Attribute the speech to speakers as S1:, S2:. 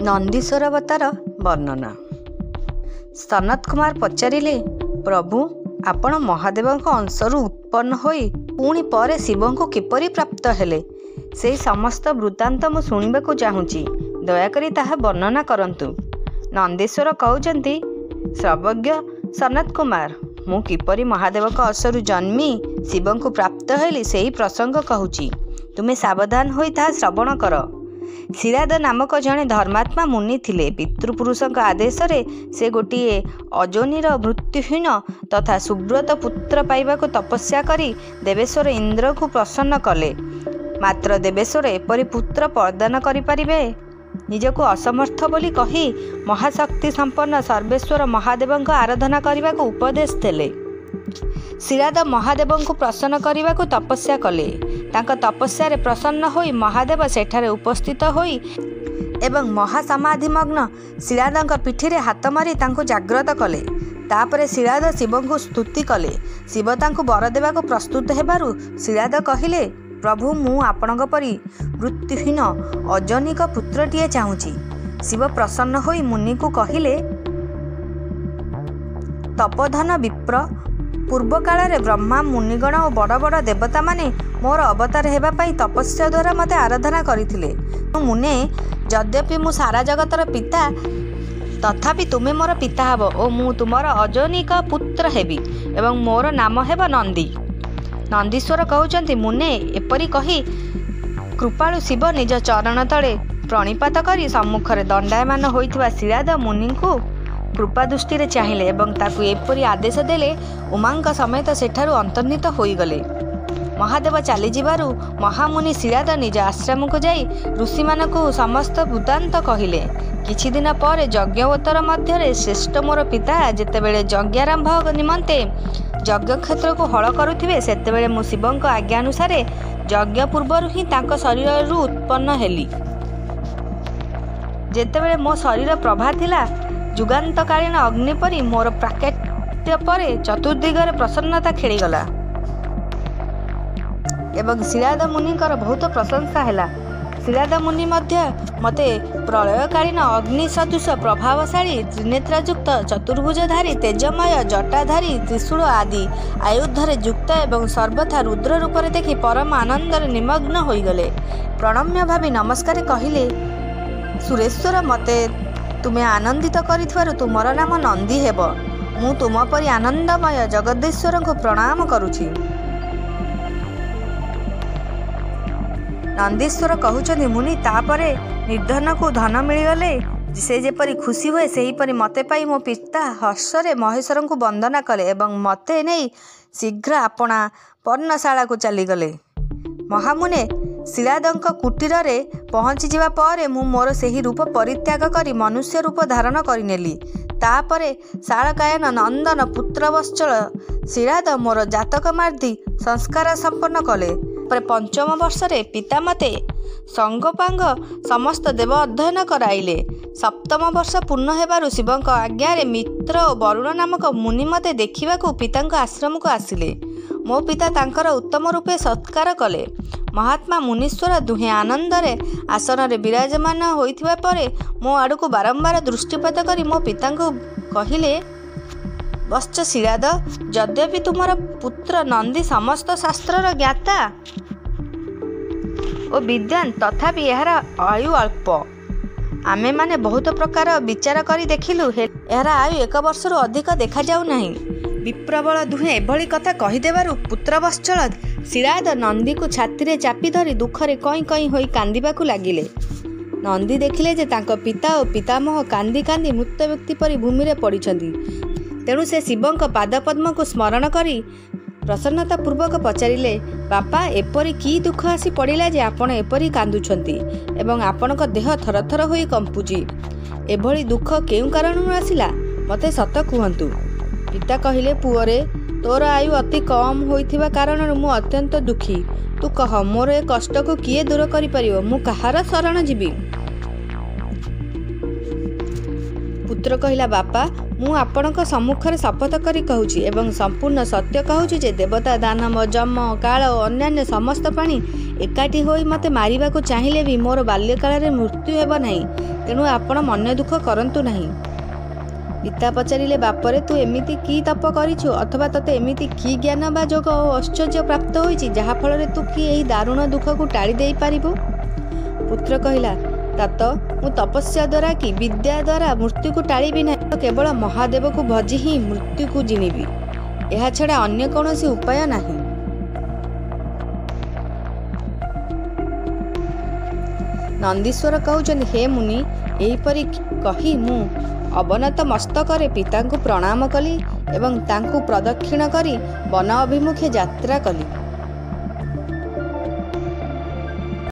S1: ନନ୍ଦୀଶ୍ୱରାବତାର ବର୍ଣ୍ଣନା। ସନତ କୁମାର ପଚାରିଲେ, ପ୍ରଭୁ, ଆପଣ ମହାଦେବଙ୍କ ଅଂଶରୁ ଉତ୍ପନ୍ନ ହୋଇ ପୁଣି ପରେ ଶିବଙ୍କୁ କିପରି ପ୍ରାପ୍ତ ହେଲେ? ସେହି ସମସ୍ତ ବୃତ୍ତାନ୍ତ ମୁଁ ଶୁଣିବାକୁ ଚାହୁଁଛି। ଦୟାକରି ତାହା ବର୍ଣ୍ଣନା କରନ୍ତୁ। ନନ୍ଦୀଶ୍ୱର କହୁଛନ୍ତି, ସର୍ବଜ୍ଞ ସନତ କୁମାର, ମୁଁ କିପରି ମହାଦେବଙ୍କ ଅଂଶରୁ ଜନ୍ମି ଶିବଙ୍କୁ ପ୍ରାପ୍ତ ହେଲି ସେହି ପ୍ରସଙ୍ଗ କହୁଛି। ତୁମେ ସାବଧାନ ହୋଇ ତାହା ଶ୍ରବଣ କର। ଶିରାଦ ନାମକ ଜଣେ ଧର୍ମାତ୍ମା ମୁନି ଥିଲେ। ପିତୃପୁରୁଷଙ୍କ ଆଦେଶରେ ସେ ଗୋଟିଏ ଅଯୋନିର ମୃତ୍ୟୁହୀନ ତଥା ସୁବ୍ରତ ପୁତ୍ର ପାଇବାକୁ ତପସ୍ୟା କରି ଦେବେଶ୍ୱର ଇନ୍ଦ୍ରକୁ ପ୍ରସନ୍ନ କଲେ। ମାତ୍ର ଦେବେଶ୍ୱର ଏପରି ପୁତ୍ର ପ୍ରଦାନ କରିପାରିବେ ନିଜକୁ ଅସମର୍ଥ ବୋଲି କହି ମହାଶକ୍ତି ସମ୍ପନ୍ନ ସର୍ବେଶ୍ୱର ମହାଦେବଙ୍କ ଆରାଧନା କରିବାକୁ ଉପଦେଶ ଦେଲେ। ଶିରାଦ ମହାଦେବଙ୍କୁ ପ୍ରସନ୍ନ କରିବାକୁ ତପସ୍ୟା କଲେ। ତାଙ୍କ ତପସ୍ୟାରେ ପ୍ରସନ୍ନ ହୋଇ ମହାଦେବ ସେଠାରେ ଉପସ୍ଥିତ ହୋଇ ଏବଂ ମହାସମାଧିମଗ୍ନ ଶିରାଦଙ୍କ ପିଠିରେ ହାତ ମାରି ତାଙ୍କୁ ଜାଗ୍ରତ କଲେ। ତାପରେ ଶିରାଦ ଶିବଙ୍କୁ ସ୍ତୁତି କଲେ। ଶିବ ତାଙ୍କୁ ବର ଦେବାକୁ ପ୍ରସ୍ତୁତ ହେବାରୁ ଶିରାଦ କହିଲେ, ପ୍ରଭୁ, ମୁଁ ଆପଣଙ୍କ ପରି ମୃତ୍ୟୁହୀନ ଅଯୋନିକ ପୁତ୍ରଟିଏ ଚାହୁଁଛି। ଶିବ ପ୍ରସନ୍ନ ହୋଇ ମୁନିକୁ କହିଲେ, ତପୋଧନ ବିପ୍ର, ପୂର୍ବକାଳରେ ବ୍ରହ୍ମା, ମୁନିଗଣ ଓ ବଡ଼ ବଡ଼ ଦେବତାମାନେ ମୋର ଅବତାର ହେବା ପାଇଁ ତପସ୍ୟା ଦ୍ୱାରା ମୋତେ ଆରାଧନା କରିଥିଲେ। ମୁନେ, ଯଦ୍ୟପି ମୁଁ ସାରା ଜଗତର ପିତା, ତଥାପି ତୁମେ ମୋର ପିତା ହେବ ଓ ମୁଁ ତୁମର ଅଯୋନିକ ପୁତ୍ର ହେବି ଏବଂ ମୋର ନାମ ହେବ ନନ୍ଦୀ। ନନ୍ଦୀଶ୍ୱର କହୁଛନ୍ତି, ମୁନେ, ଏପରି କହି କୃପାଳୁ ଶିବ ନିଜ ଚରଣ ତଳେ ପ୍ରଣିପାତ କରି ସମ୍ମୁଖରେ ଦଣ୍ଡାୟମାନ ହୋଇଥିବା ଶିରାଦ ମୁନିଙ୍କୁ କୃପା ଦୃଷ୍ଟିରେ ଚାହିଁଲେ ଏବଂ ତାକୁ ଏପରି ଆଦେଶ ଦେଲେ, ଉମାଙ୍କ ସମେତ ସେଠାରୁ ଅନ୍ତର୍ନିହିତ ହୋଇଗଲେ। ମହାଦେବ ଚାଲିଯିବାରୁ ମହାମୁନି ଶିରାଦ ନିଜ ଆଶ୍ରମକୁ ଯାଇ ଋଷିମାନଙ୍କୁ ସମସ୍ତ ବୃତ୍ତାନ୍ତ କହିଲେ। କିଛି ଦିନ ପରେ ଯଜ୍ଞୋତ୍ତର ମଧ୍ୟରେ ଶ୍ରେଷ୍ଠ ମୋର ପିତା ଯେତେବେଳେ ଯଜ୍ଞାରମ୍ଭ ନିମନ୍ତେ ଯଜ୍ଞକ୍ଷେତ୍ରକୁ ହଳ କରୁଥିବେ, ସେତେବେଳେ ମୁଁ ଶିବଙ୍କ ଆଜ୍ଞା ଅନୁସାରେ ଯଜ୍ଞ ପୂର୍ବରୁ ହିଁ ତାଙ୍କ ଶରୀରରୁ ଉତ୍ପନ୍ନ ହେଲି। ଯେତେବେଳେ ମୋ ଶରୀର ପ୍ରଭା ଥିଲା, ଯୁଗାନ୍ତକାଳୀନ ଅଗ୍ନି ପରି ମୋର ପ୍ରାକଟ୍ୟ ପରେ ଚତୁର୍ଦିଗରେ ପ୍ରସନ୍ନତା ଖେଳିଗଲା ଏବଂ ଶିରାଦ ମୁନିଙ୍କର ବହୁତ ପ୍ରଶଂସା ହେଲା। ଶିରାଦ ମୁନି ମଧ୍ୟ ମୋତେ ପ୍ରଳୟକାଳୀନ ଅଗ୍ନି ସଦୃଶ ପ୍ରଭାବଶାଳୀ ତ୍ରିନେତ୍ରଯୁକ୍ତ ଚତୁର୍ଭୁଜଧାରୀ ତେଜମୟ ଜଟାଧାରୀ ତ୍ରିଶୂଳ ଆଦି ଆୟୁଧରେ ଯୁକ୍ତ ଏବଂ ସର୍ବଥା ରୁଦ୍ର ରୂପରେ ଦେଖି ପରମ ଆନନ୍ଦରେ ନିମଗ୍ନ ହୋଇଗଲେ। ପ୍ରଣମ୍ୟ ଭାବି ନମସ୍କାର କହିଲେ, ସୁରେଶ୍ୱର, ମୋତେ ତୁମେ ଆନନ୍ଦିତ କରିଥିବାରୁ ତୁମର ନାମ ନନ୍ଦୀ ହେବ। ମୁଁ ତୁମ ପରି ଆନନ୍ଦମୟ ଜଗଦୀଶ୍ୱରଙ୍କୁ ପ୍ରଣାମ କରୁଛି। ନନ୍ଦୀଶ୍ୱର କହୁଛନ୍ତି, ମୁନି, ତାପରେ ନିର୍ଦ୍ଧନକୁ ଧନ ମିଳିଗଲେ ସେ ଯେପରି ଖୁସି ହୁଏ, ସେହିପରି ମୋତେ ପାଇ ମୋ ପିତା ହର୍ଷରେ ମହେଶ୍ୱରଙ୍କୁ ବନ୍ଦନା କଲେ ଏବଂ ମୋତେ ନେଇ ଶୀଘ୍ର ଆପଣା ପର୍ଣ୍ଣଶାଳାକୁ ଚାଲିଗଲେ। ମହାମୁନେ ଶିରାଦଙ୍କ କୁଟୀରରେ ପହଞ୍ଚିଯିବା ପରେ ମୁଁ ମୋର ସେହି ରୂପ ପରିତ୍ୟାଗ କରି ମନୁଷ୍ୟ ରୂପ ଧାରଣ କରିନେଲି। ତାପରେ ଶାଳକାୟନ ନନ୍ଦନ ପୁତ୍ରବତ୍ସଳ ଶିରାଦ ମୋର ଜାତକମାର୍ଦ୍ଧି ସଂସ୍କାର ସମ୍ପନ୍ନ କଲେ। ପରେ ପଞ୍ଚମ ବର୍ଷରେ ପିତା ମୋତେ ସଙ୍ଗୋପାଙ୍ଗ ସମସ୍ତ ଦେବ ଅଧ୍ୟୟନ କରାଇଲେ। ସପ୍ତମ ବର୍ଷ ପୂର୍ଣ୍ଣ ହେବାରୁ ଶିବଙ୍କ ଆଜ୍ଞାରେ ମିତ୍ର ଓ ବରୁଣ ନାମକ ମୁନି ମୋତେ ଦେଖିବାକୁ ପିତାଙ୍କ ଆଶ୍ରମକୁ ଆସିଲେ। ମୋ ପିତା ତାଙ୍କର ଉତ୍ତମ ରୂପେ ସତ୍କାର କଲେ। ମହାତ୍ମା ମୁନୀଶ୍ୱର ଦୁହେଁ ଆନନ୍ଦରେ ଆସନରେ ବିରାଜମାନ ହୋଇଥିବା ପରେ ମୋ ଆଡ଼କୁ ବାରମ୍ବାର ଦୃଷ୍ଟିପାତ କରି ମୋ ପିତାଙ୍କୁ କହିଲେ, ବତ୍ସ ଶିରାଦ, ଯଦ୍ୟପି ତୁମର ପୁତ୍ର ନନ୍ଦୀ ସମସ୍ତ ଶାସ୍ତ୍ରର ଜ୍ଞାତା ଓ ବିଦ୍ୱାନ, ତଥାପି ଏହାର ଆୟୁ ଅଳ୍ପ। ଆମେମାନେ ବହୁତ ପ୍ରକାର ବିଚାର କରି ଦେଖିଲୁ, ଏହାର ଆୟୁ 1 ବର୍ଷରୁ ଅଧିକ ଦେଖାଯାଉ ନାହିଁ। ବିପ୍ରବଳ ଦୁହେଁ ଏଭଳି କଥା କହିଦେବାରୁ ପୁତ୍ରବତ୍ସଳ ଶିରାଦ ନନ୍ଦୀକୁ ଛାତିରେ ଚାପି ଧରି ଦୁଃଖରେ କଇଁ କଇଁ ହୋଇ କାନ୍ଦିବାକୁ ଲାଗିଲେ। ନନ୍ଦୀ ଦେଖିଲେ ଯେ ତାଙ୍କ ପିତା ଓ ପିତାମହ କାନ୍ଦି କାନ୍ଦି ମୃତ ବ୍ୟକ୍ତି ପରି ଭୂମିରେ ପଡ଼ିଛନ୍ତି। ତେଣୁ ସେ ଶିବଙ୍କ ପାଦପଦ୍ମକୁ ସ୍ମରଣ କରି ପ୍ରସନ୍ନତା ପୂର୍ବକ ପଚାରିଲେ, ବାପା, ଏପରି କି ଦୁଃଖ ଆସି ପଡ଼ିଲା ଯେ ଆପଣ ଏପରି କାନ୍ଦୁଛନ୍ତି ଏବଂ ଆପଣଙ୍କ ଦେହ ଥରଥର ହୋଇ କମ୍ପୁଛି? ଏଭଳି ଦୁଃଖ କେଉଁ କାରଣରୁ ଆସିଲା? ମୋତେ ସତ କୁହନ୍ତୁ। ପିତା କହିଲେ, ପୁଅରେ, ତୋର ଆୟୁ ଅତି କମ୍ ହୋଇଥିବା କାରଣରୁ ମୁଁ ଅତ୍ୟନ୍ତ ଦୁଃଖୀ। ତୁ କହ, ମୋର ଏ କଷ୍ଟକୁ କିଏ ଦୂର କରିପାରିବ? ମୁଁ କାହାର ଶରଣ ଯିବି? ପୁତ୍ର କହିଲା, ବାପା, ମୁଁ ଆପଣଙ୍କ ସମ୍ମୁଖରେ ଶପଥ କରି କହୁଛି ଏବଂ ସମ୍ପୂର୍ଣ୍ଣ ସତ୍ୟ କହୁଛି ଯେ ଦେବତା, ଦାନବ, ଯମ, କାଳ ଓ ଅନ୍ୟାନ୍ୟ ସମସ୍ତ ପ୍ରାଣୀ ଏକାଠି ହୋଇ ମୋତେ ମାରିବାକୁ ଚାହିଁଲେ ବି ମୋର ବାଲ୍ୟକାଳରେ ମୃତ୍ୟୁ ହେବ ନାହିଁ। ତେଣୁ ଆପଣ ମନ ଦୁଃଖ କରନ୍ତୁ ନାହିଁ। ପିତା ପଚାରିଲେ, ବାପରେ ତୁ ଏମିତି କି ତପ କରିଛୁ, ଅଥବା ତୋତେ ଏମିତି କି ଜ୍ଞାନ ବା ଯୋଗ ଓ ଐଶ୍ୱର୍ଯ୍ୟ ପ୍ରାପ୍ତ ହୋଇଛି ଯାହାଫଳରେ ତୁ କି ଏହି ଦାରୁଣ ଦୁଃଖକୁ ଟାଳି ଦେଇପାରିବୁ? ପୁତ୍ର କହିଲା, तात ମୁଁ ତପସ୍ୟା ଦ୍ୱାରା କି ବିଦ୍ୟା ଦ୍ୱାରା ମୃତ୍ୟୁକୁ ଟାଳିବି ନାହିଁ, କେବଳ ମହାଦେବକୁ ଭଜି ହିଁ ମୃତ୍ୟୁକୁ ଜିଣିବି। ଏହା ଛଡ଼ା ଅନ୍ୟ କୌଣସି ଉପାୟ ନାହିଁ। ନନ୍ଦୀଶ୍ୱର କହୁଛନ୍ତି, ହେ ମୁନି, ଏହିପରି କହି ମୁଁ ଅବନତ ମସ୍ତକରେ ପିତାଙ୍କୁ ପ୍ରଣାମ କଲି ଏବଂ ତାଙ୍କୁ ପ୍ରଦକ୍ଷିଣ କରି ବନ ଅଭିମୁଖେ ଯାତ୍ରା କଲି।